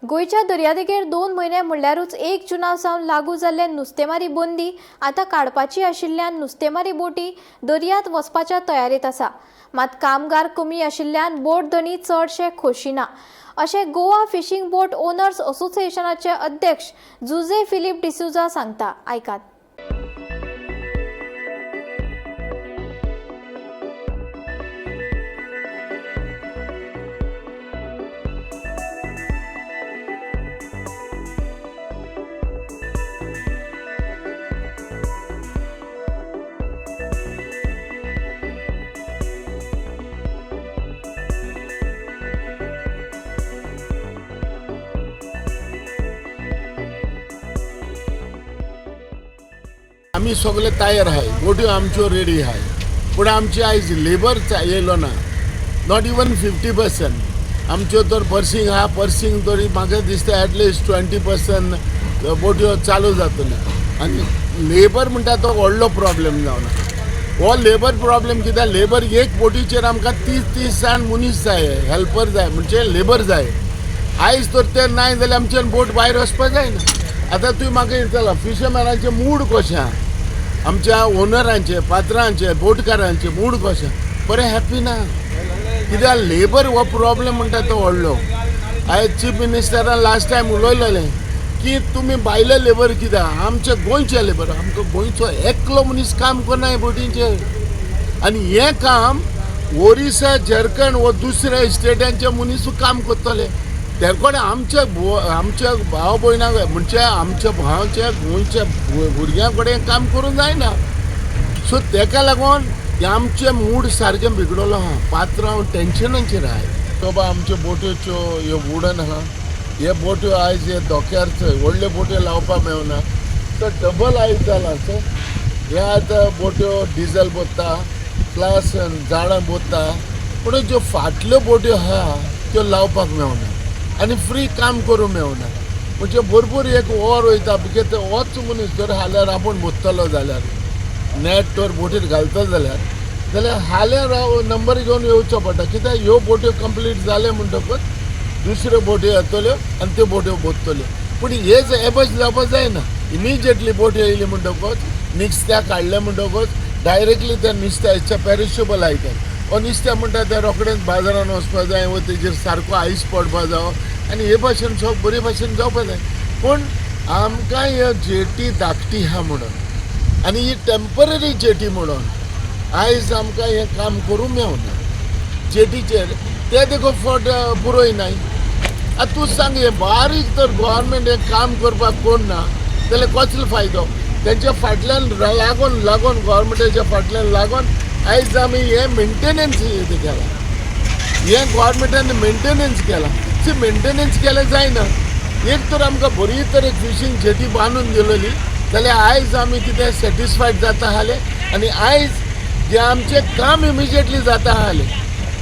गोयच्या दर्यादेगेर 2 म्हयने म्हणल्यारूच 1 जूनासावन लागू जाल्ले नुस्तेमारी बंदी आतां काडपाची आशिल्ल्यान नुस्तेमारी बोटी दर्यांत वचपाच्या तयारेत आसा। मात कामगार कमी आशिल्ल्यान बोट धणी चडशे खोशिना अशें गोवा फिशिंग बोट ओनर्स असोसिएशनाचे अध्यक्ष जुजे फिलिप डिसूजा सांगता। आयकात। आम्ही सगळे तयार आहे, बोट्यो आमच्यो रेडी आहे, पण आमची आयज लेबर येयलो ना, नॉट इवन 50%। आमच्यो तर पर्सिंग हा, पर्सिंग तरी म्हाका दिसता एटलिस्ट 20% बोट्यो चालू जातल्यो आनी लेबर म्हणटा तो व्हडलो प्रॉब्लेम जावना। हो लेबर प्रॉब्लेम कित्याक लेबर एक बोटीचेर आमकां 30 जाण मनीस जाय, हेल्पर जाय, म्हणजे लेबर जाय। आयज तर ते ना जाल्यार आमच्यान बोट भायर वचपाक जायना। आतां तुवें म्हाका विचारला फिशरमॅनाचे मूड कशें आहा, आमच्या ओनरांचे, पात्रांचे, बोटकारांचे मूड कशें, बरें हॅप्पी ना, कित्याक लेबर हो प्रॉब्लेम म्हणटा तो व्हडलो। आयज चीफ मिनिस्टरान लास्ट टायम उलयलेलें की तुमी भायले लेबर कित्याक, आमचे गोंयचे लेबर, आमकां गोंयचो एकलो मनीस काम करना हे बोटींचेर, आनी हें काम ओरिसा, झारखंड व दुसऱ्या स्टेटांचे मनीस काम करतले। देखून आमच्या भाव भयणांक म्हणजे आमच्या भावाच्या गोंयच्या भुरग्यां कडेन काम करूंक जायना। सो तेका लागून आमचे मूड सारकें बिगडलो आहा, पात्रांव टेन्शनाचेर आहाय। तो बा आमच्यो बोट्योच्यो ह्यो वुडन आहा, हे बोट्यो आयज हे धोक्यार व्हडल्यो बोट्यो लावपाक मेळना, तो डबल आयज जाला। सो हे आतां बोट्यो डिझल बोत्ता प्लस झाडां बोत्ता, पूण ज्यो फाटल्यो बोट्यो आहा त्यो लावपाक मेळना आनी फ्री काम करूं मेळना। म्हणजे भरपूर एक वॉर वयता, बिकॉज होच मनीस जर हाल्यार आपूण बोत्तलो जाल्यार नॅट तर बोटीर घालतलो जाल्यार हाल्यार नंबर घेवन येवचो पडटा, कित्याक ह्यो बोट्यो कंप्लीट जाले म्हणटकच दुसऱ्यो बोट्यो येतल्यो आनी त्यो बोट्यो बोत्तल्यो। पूण हे भशेन जावपाक जायना। इमिजिएटली बोट्यो येयली म्हणटकच नुस्त्या काडलें म्हणटकच डायरेक्टली त्या नुस्त्याच्या पेरिशेबल आयटम हो नुस्तें म्हणटा तें रोखडेंच बाजारान वचपाक जाय व तेजेर सारको आयस पडपाक जावो आनी हे भाशेन सगळें बरे भाशेन जावपाक जाय। पूण आमकां ह्यो जेटी धाकटी आहा म्हणून आनी ही टेम्पररी जेटी म्हणून आयज आमकां हें काम करूंक मेळना। जेटीचेर ते देखून फट पुरोयनाय। आतां तूं सांग, हे बारीक तर गोवोरमेंट हें काम करपाक कोण ना जाल्यार कसलो फायदो? तेंच्या फाटल्यान लागून गोवोरमेंटाच्या फाटल्यान लागून आयज आमी हे मेंटेनन्स केला, हे गोवोरमेंटान मेंटेनन्स केला। सी मेंटेनन्स केलें जायना। एक तर आमकां बरी तरेन फिशींग जेटी बांदून दिलेली जाल्यार आयज आमी कितें सॅटिस्फायड जाता आसले आनी आयज जे आमचें काम इमिजिएटली जाता आसलें